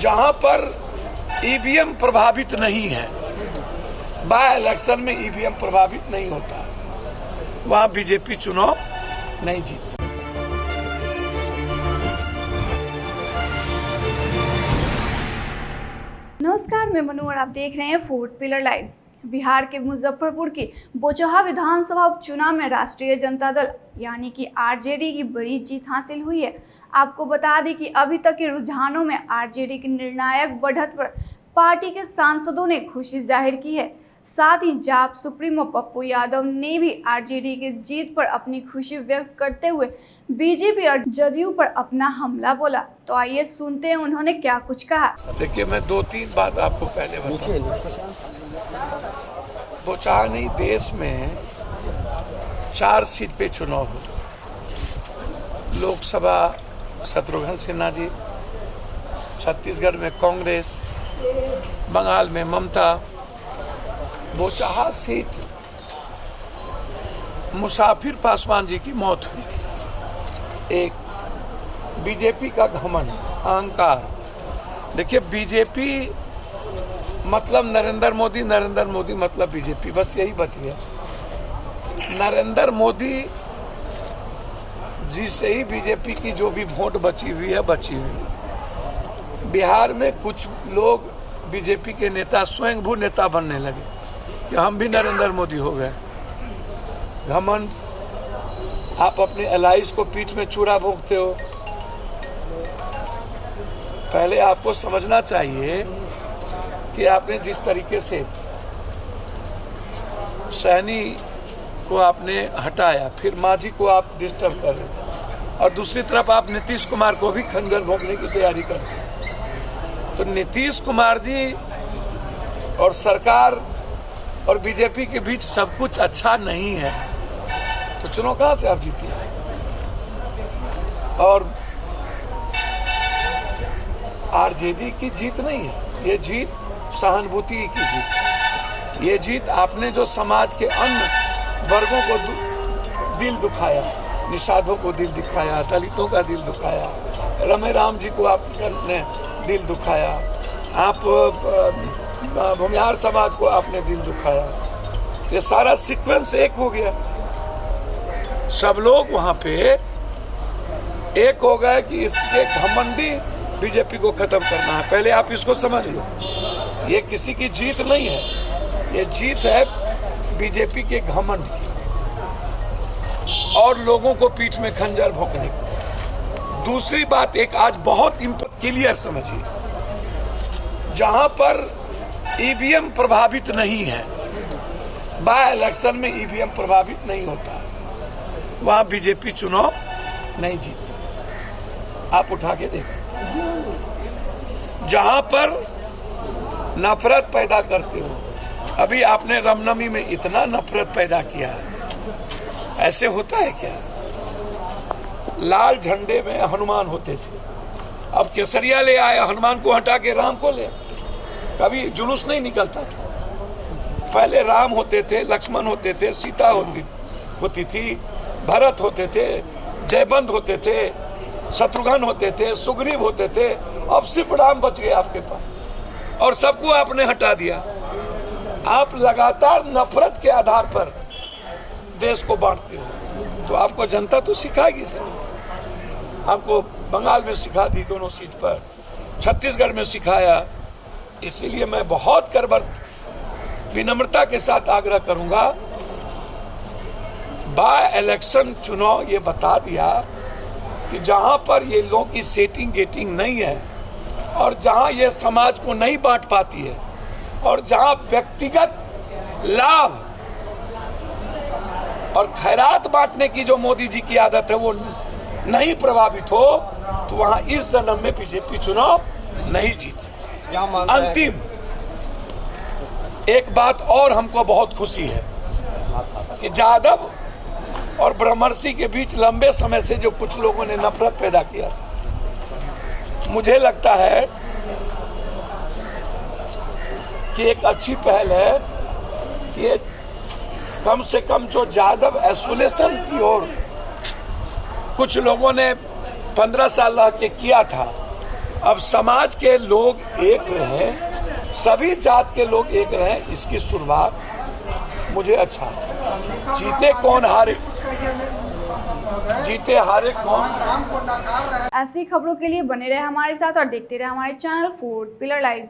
जहां पर ईवीएम प्रभावित नहीं है, बाय इलेक्शन में ईवीएम प्रभावित नहीं होता, वहां बीजेपी चुनाव नहीं जीतती। नमस्कार, मैं मनु और आप देख रहे हैं फूड पिलर लाइव। बिहार के मुजफ्फरपुर की बोचहा विधानसभा उपचुनाव में राष्ट्रीय जनता दल यानी कि आरजेडी की बड़ी जीत हासिल हुई है। आपको बता दें कि अभी तक के रुझानों में आरजेडी की निर्णायक बढ़त पर पार्टी के सांसदों ने खुशी जाहिर की है। साथ ही जाप सुप्रीमो पप्पू यादव ने भी आरजेडी की जीत पर अपनी खुशी व्यक्त करते हुए बीजेपी और जदयू पर अपना हमला बोला। तो आइए सुनते हैं उन्होंने क्या कुछ कहा। देखिए, मैं 2-3 बात आपको पहले बताऊं। बोचहा नहीं, देश में 4 सीट पे चुनाव हो। लोकसभा शत्रुघ्न सिन्हा जी, छत्तीसगढ़ में कांग्रेस, बंगाल में ममता। बोचहा सीट मुसाफिर पासवान जी की मौत हुई थी। एक बीजेपी का घमंड, अहंकार। देखिए, बीजेपी मतलब नरेंद्र मोदी, नरेंद्र मोदी मतलब बीजेपी, बस यही बच गया। नरेंद्र मोदी जी से ही बीजेपी की जो भी वोट बची हुई है, बची हुई। बिहार में कुछ लोग बीजेपी के नेता स्वयंभू नेता बनने लगे कि हम भी नरेंद्र मोदी हो गए। घमंड। आप अपने एलाइज को पीठ में चूड़ा भोंकते हो। पहले आपको समझना चाहिए कि आपने जिस तरीके से सहनी को आपने हटाया, फिर मांझी को आप डिस्टर्ब कर रहे, और दूसरी तरफ आप नीतीश कुमार को भी खंजर भोंकने की तैयारी करते। तो नीतीश कुमार जी और सरकार और बीजेपी के बीच सब कुछ अच्छा नहीं है, तो चुनाव कहां से आप जीतिए? और आरजेडी की जीत नहीं है, ये जीत सहानुभूति की जीत। ये जीत आपने जो समाज के अन्य वर्गों को दिल दुखाया, निषादों को दिल दिखाया, दलितों का दिल दुखाया, रमे राम जी को आपने दिल दुखाया, आप भूमिहार समाज को आपने दिल दुखाया। ये सारा सीक्वेंस एक हो गया। सब लोग वहां पे एक हो गए कि इसके घमंडी बीजेपी को खत्म करना है। पहले आप इसको समझ लो, ये किसी की जीत नहीं है, ये जीत है बीजेपी के घमंड की और लोगों को पीठ में खंजर भोंकने की। दूसरी बात, एक आज बहुत क्लियर समझिए, जहां पर ईवीएम प्रभावित नहीं है, बाय इलेक्शन में ईवीएम प्रभावित नहीं होता, वहां बीजेपी चुनाव नहीं जीतती। आप उठा के देखो। जहां पर नफरत पैदा करते हो, अभी आपने रामनवमी में इतना नफरत पैदा किया है, ऐसे होता है क्या? लाल झंडे में हनुमान होते थे, अब केसरिया ले आए, हनुमान को हटा के राम को ले। कभी जुलूस नहीं निकलता था। पहले राम होते थे, लक्ष्मण होते थे, सीता होती थी, भरत होते थे, जयबंद होते थे, शत्रुघ्न होते थे, सुग्रीव होते थे। अब सिर्फ राम बच गए आपके पास, और सबको आपने हटा दिया। आप लगातार नफरत के आधार पर देश को बांटते हो, तो आपको जनता तो सिखाएगी सर। आपको बंगाल में सिखा दी दोनों सीट पर, छत्तीसगढ़ में सिखाया। इसीलिए मैं बहुत विनम्रता के साथ आग्रह करूंगा, बाय इलेक्शन चुनाव ये बता दिया कि जहां पर ये लोगों की सेटिंग गेटिंग नहीं है, और जहां ये समाज को नहीं बांट पाती है, और जहां व्यक्तिगत लाभ और खैरात बांटने की जो मोदी जी की आदत है वो नहीं प्रभावित हो, तो वहां इस जन्म में बीजेपी चुनाव नहीं जीत सकती। अंतिम एक बात और हमको बहुत खुशी है कि जादव और ब्रह्मर्षि के बीच लंबे समय से जो कुछ लोगों ने नफरत पैदा किया था, मुझे लगता है कि एक अच्छी पहल है कि ये कम से कम जो जादव आइसोलेशन की ओर कुछ लोगों ने 15 साल रह के किया था, अब समाज के लोग एक रहे, सभी जात के लोग एक रहे, इसकी शुरुआत मुझे अच्छा। जीते कौन हारे, जीते हारे कौन। ऐसी खबरों के लिए बने रहे हमारे साथ और देखते रहे हमारे चैनल फूड पिलर लाइव।